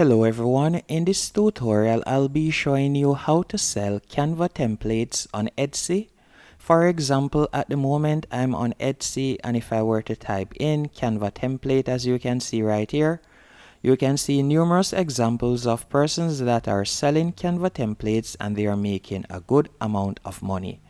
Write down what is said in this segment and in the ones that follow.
Hello everyone, in this tutorial I'll be showing you how to sell Canva templates on Etsy. For example, at the moment I'm on Etsy, and if I were to type in Canva template, as you can see right here, you can see numerous examples of persons that are selling Canva templates and they are making a good amount of money.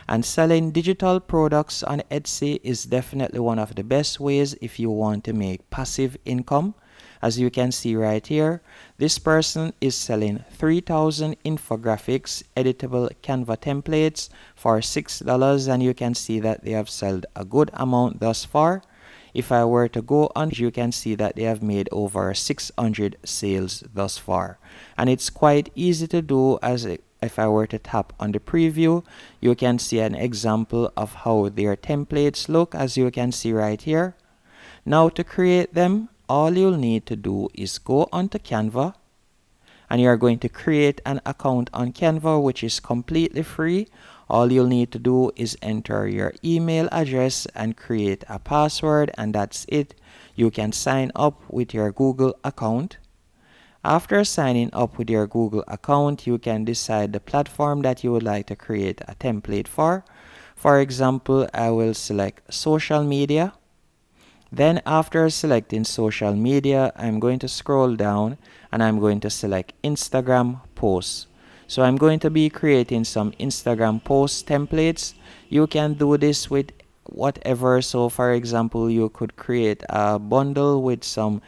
And selling digital products on Etsy is definitely one of the best ways if you want to make passive income. As you can see right here, this person is selling 3,000 infographics editable Canva templates for $6, and you can see that they have sold a good amount thus far. If I were to go on, you can see that they have made over 600 sales thus far. And it's quite easy to do, as if I were to tap on the preview, you can see an example of how their templates look, as you can see right here. Now to create them, all you'll need to do is go onto Canva, and you're going to create an account on Canva, which is completely free. All you'll need to do is enter your email address and create a password, and that's it. You can sign up with your Google account. After signing up with your Google account, you can decide the platform that you would like to create a template for. For example, I will select social media. Then after selecting social media, I'm going to scroll down and I'm going to select Instagram posts. So I'm going to be creating some Instagram post templates. You can do this with whatever. So for example, you could create a bundle with some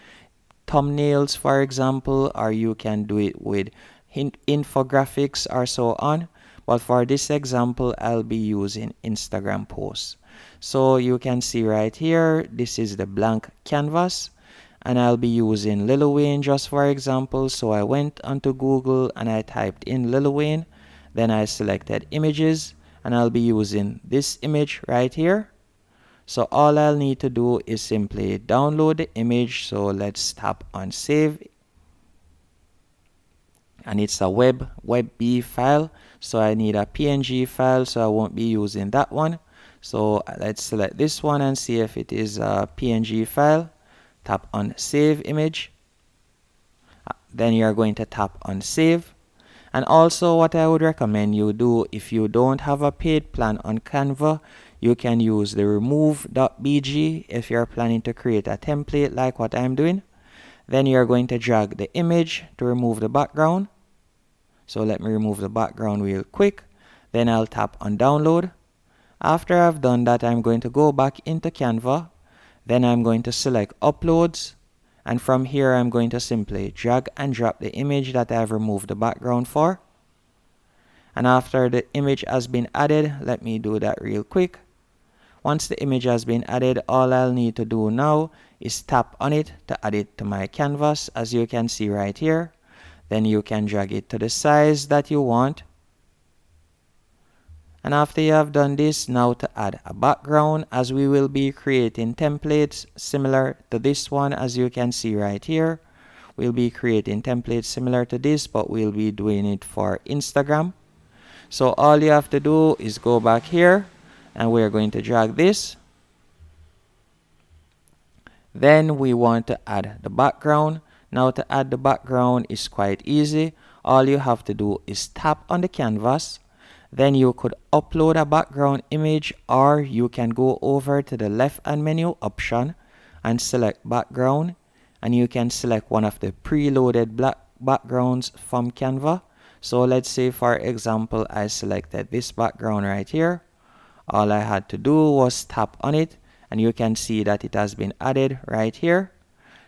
thumbnails, for example, or you can do it with infographics or so on. But for this example, I'll be using Instagram posts. So you can see right here, this is the blank canvas, and I'll be using Lil Wayne just for example. So I went onto Google and I typed in Lil Wayne, then I selected images, and I'll be using this image right here. So all I'll need to do is simply download the image. So let's tap on save, and it's a WebP file. So I need a PNG file, so I won't be using that one. So let's select this one and see if it is a PNG file. Tap on save image. Then you're going to tap on save. And also what I would recommend you do, if you don't have a paid plan on Canva, you can use the remove.bg if you're planning to create a template like what I'm doing. Then you're going to drag the image to remove the background. So let me remove the background real quick. Then I'll tap on download. After I've done that, I'm going to go back into Canva. Then I'm going to select uploads. And from here, I'm going to simply drag and drop the image that I've removed the background for. And after the image has been added, let me do that real quick. Once the image has been added, all I'll need to do now is tap on it to add it to my canvas, as you can see right here. Then you can drag it to the size that you want. And after you have done this, now to add a background, as we will be creating templates similar to this one, as you can see right here. We'll be creating templates similar to this, but we'll be doing it for Instagram. So all you have to do is go back here, and we're going to drag this. Then we want to add the background. Now to add the background is quite easy. All you have to do is tap on the canvas. Then you could upload a background image, or you can go over to the left hand menu option and select background, and you can select one of the preloaded black backgrounds from Canva. So let's say for example I selected this background right here. All I had to do was tap on it, and you can see that it has been added right here.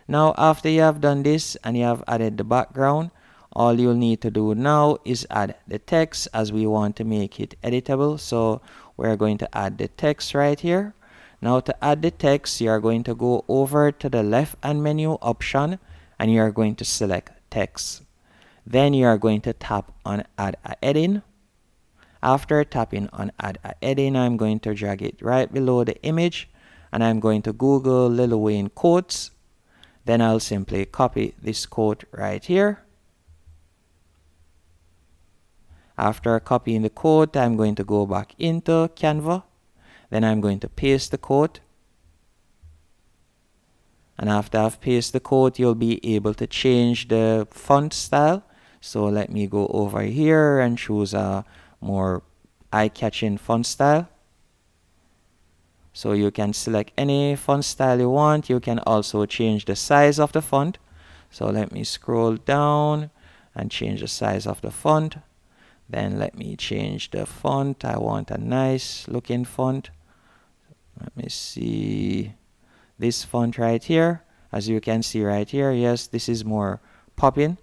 Now after you have done this and you have added the background, all you'll need to do now is add the text, as we want to make it editable. So we're going to add the text right here. Now to add the text, you're going to go over to the left hand menu option, and you're going to select text. Then you're going to tap on add a heading. After tapping on add a heading, I'm going to drag it right below the image, and I'm going to Google Lil Wayne quotes. Then I'll simply copy this quote right here. After copying the quote, I'm going to go back into Canva. Then I'm going to paste the quote. And after I've pasted the code, you'll be able to change the font style. So let me go over here and choose a more eye-catching font style. So you can select any font style you want. You can also change the size of the font. So let me scroll down and change the size of the font. Then let me change the font. I want a nice looking font. Let me see this font right here. As you can see right here, yes, this is more popping.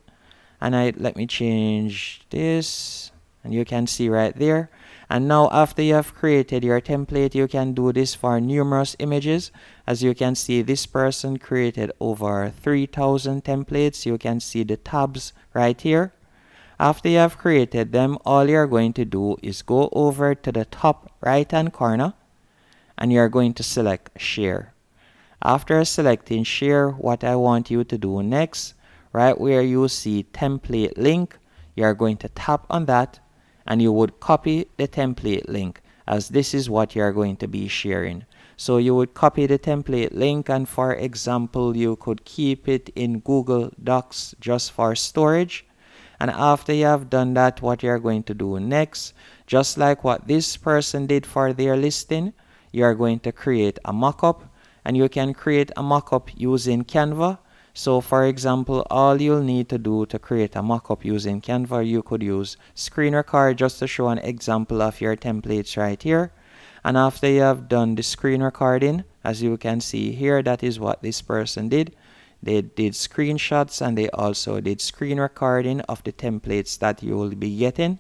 And let me change this, and you can see right there. And now after you have created your template, you can do this for numerous images. As you can see, this person created over 3,000 templates. You can see the tabs right here. After you have created them, all you're going to do is go over to the top right hand corner and you're going to select share. After selecting share, what I want you to do next, right where you see template link, you're going to tap on that and you would copy the template link, as this is what you're going to be sharing. So you would copy the template link, and for example, you could keep it in Google Docs just for storage. And after you have done that, what you're going to do next, just like what this person did for their listing, you're going to create a mockup. And you can create a mockup using Canva. So for example, all you'll need to do to create a mockup using Canva, you could use screen record just to show an example of your templates right here. And after you have done the screen recording, as you can see here, that is what this person did. They did screenshots and they also did screen recording of the templates that you will be getting.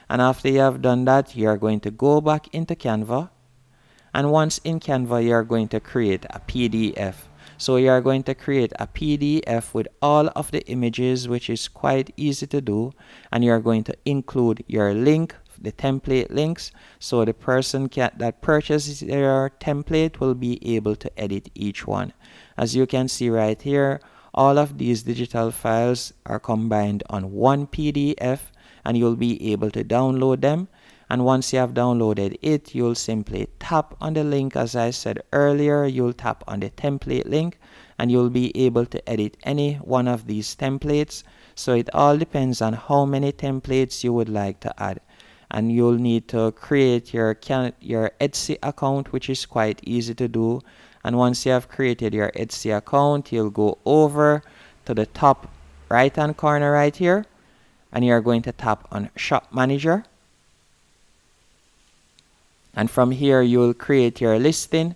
And after you have done that, you're going to go back into Canva. And once in Canva, you're going to create a PDF. So you're going to create a PDF with all of the images, which is quite easy to do. And you're going to include your link, the template links, so the person that purchases your template will be able to edit each one. As you can see right here, all of these digital files are combined on one PDF, and you'll be able to download them. And once you have downloaded it, you'll simply tap on the link. As I said earlier, you'll tap on the template link and you'll be able to edit any one of these templates. So it all depends on how many templates you would like to add. And you'll need to create your Etsy account, which is quite easy to do. And once you have created your Etsy account, you'll go over to the top right hand corner right here and you're going to tap on Shop Manager. And from here, you'll create your listing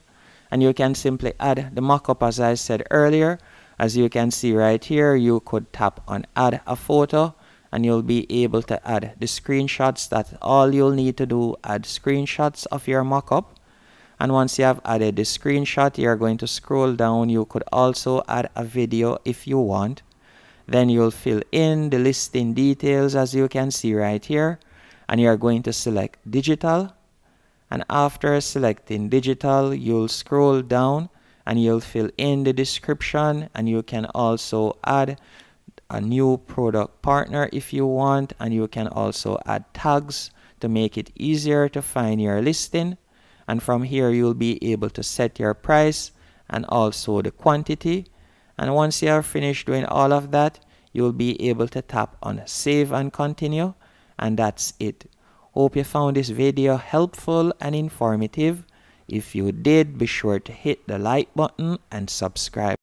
and you can simply add the mockup as I said earlier. As you can see right here, you could tap on add a photo and you'll be able to add the screenshots. That's all you'll need to do, add screenshots of your mockup. And once you have added the screenshot, you're going to scroll down. You could also add a video if you want. Then you'll fill in the listing details as you can see right here. And you're going to select digital. And after selecting digital, you'll scroll down and you'll fill in the description, and you can also add a new product partner if you want, and you can also add tags to make it easier to find your listing. And from here, you'll be able to set your price and also the quantity. And once you are finished doing all of that, you'll be able to tap on save and continue, and that's it. Hope you found this video helpful and informative. If you did, be sure to hit the like button and subscribe.